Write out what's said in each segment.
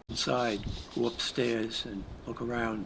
Inside, go upstairs and look around.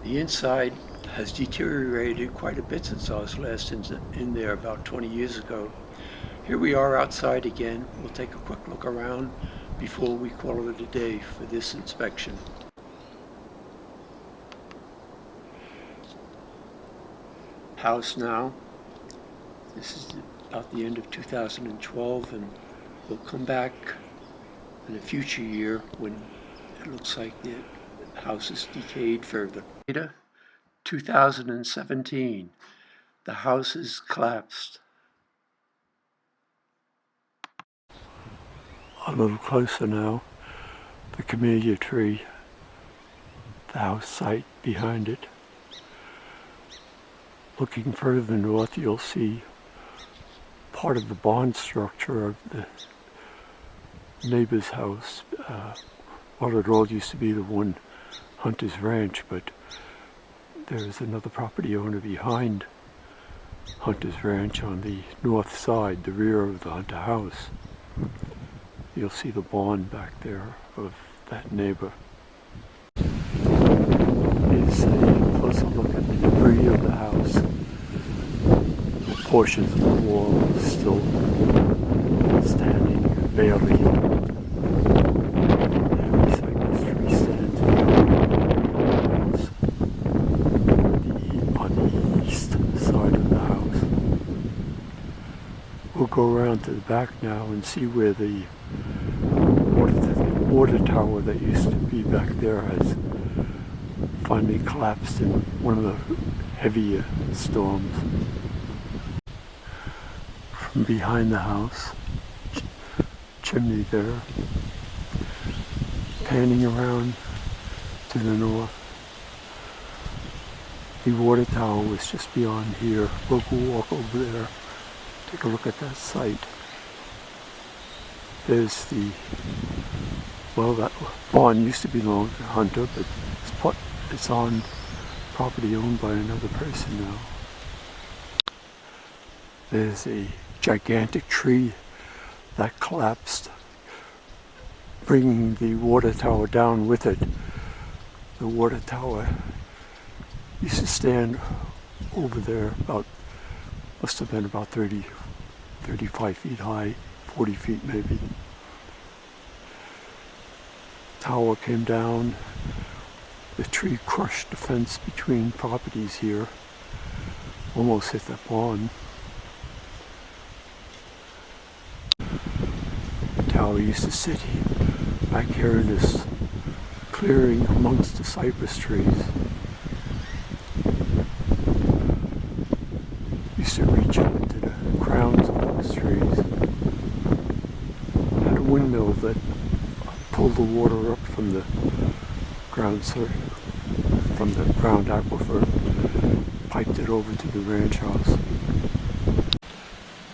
The inside has deteriorated quite a bit since I was last in there about 20 years ago. Here we are outside again. We'll take a quick look around before we call it a day for this inspection. House now. This is about the end of 2012, and we'll come back in a future year when it looks like the house is decayed further. Data 2017. The house is collapsed. A little closer now. The camellia tree, the house site behind it. Looking further north, you'll see part of the barn structure of the neighbor's house. Well, it all used to be the one Hunter's Ranch, but there's another property owner behind Hunter's Ranch on the north side, the rear of the Hunter house. You'll see the barn back there of that neighbor. Here's a closer look at the debris of the house. Portions of the wall still standing, barely. Every cypress tree stands on the east side of the house. We'll go around to the back now and see where the water tower that used to be back there has finally collapsed in one of the heavier storms. From behind the house, chimney there, panning around to the north. The water tower was just beyond here. We'll go walk over there, take a look at that site. There's the, well, that barn used to belong to Hunter, but it's on property owned by another person now. There's a gigantic tree that collapsed, bringing the water tower down with it. The water tower used to stand over there must have been about 35 feet high, 40 feet maybe. Tower came down. The tree crushed the fence between properties here. Almost hit the barn. The tower used to sit back here in this clearing amongst the cypress trees. Used to reach up into the crowns of those trees. Had a windmill that pulled the water up from the ground aquifer, piped it over to the ranch house.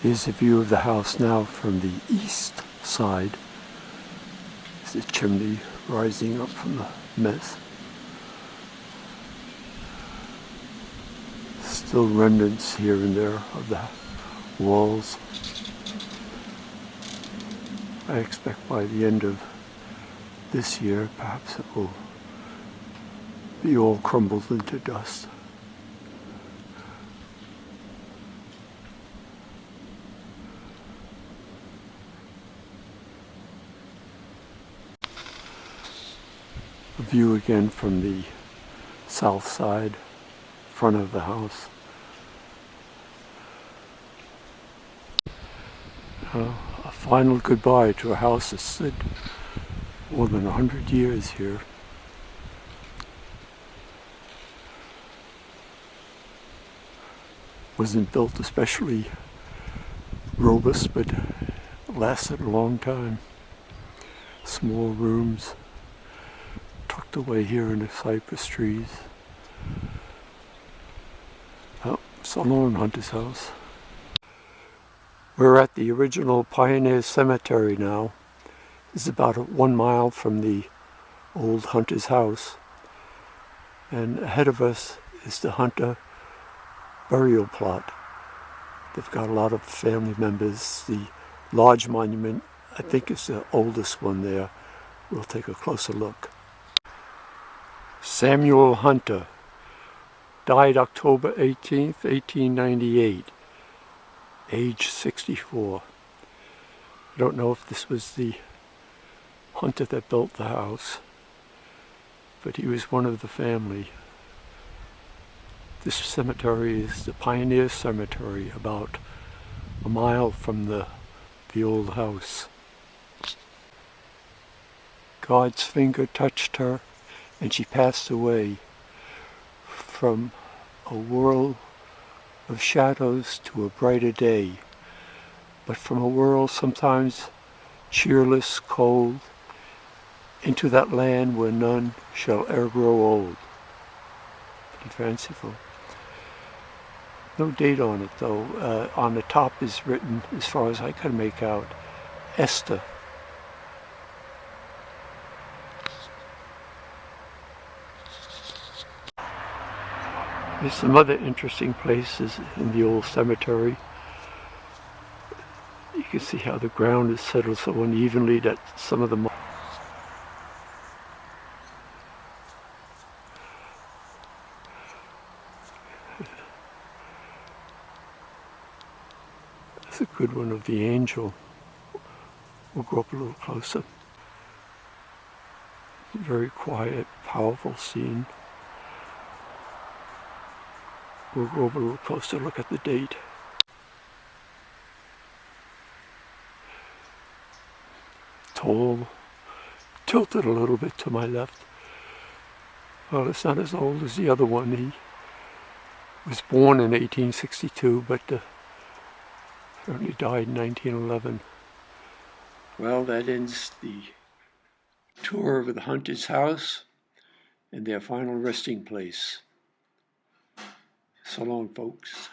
Here's a view of the house now from the east side. There's a chimney rising up from the mess. Still remnants here and there of the walls. I expect by the end of this year, perhaps it will be all crumbled into dust. A view again from the south side, front of the house. A final goodbye to a house that stood more than 100 years here. Wasn't built especially robust, but lasted a long time. Small rooms tucked away here in the cypress trees. Oh, so long, Hunter's house. We're at the original Pioneer Cemetery now. It's about 1 mile from the old Hunter's house. And ahead of us is the Hunter burial plot. They've got a lot of family members. The large monument, I think, is the oldest one there. We'll take a closer look. Samuel Hunter died October 18th, 1898, age 64. I don't know if this was the Hunter that built the house, but he was one of the family. This cemetery is the Pioneer Cemetery, about a mile from the old house. God's finger touched her and she passed away from a world of shadows to a brighter day, but from a world sometimes cheerless, cold, into that land where none shall ever grow old. Pretty fanciful. No date on it though. On the top is written, as far as I can make out, Esther. There's some other interesting places in the old cemetery. You can see how the ground is settled so unevenly that some of the That's a good one of the angel. We'll go up a little closer. Very quiet, powerful scene. We'll go over a little closer, look at the date. Tall, tilted a little bit to my left. Well, it's not as old as the other one. He was born in 1862, but certainly died in 1911. Well, that ends the tour of the Hunter's house and their final resting place. So long, folks.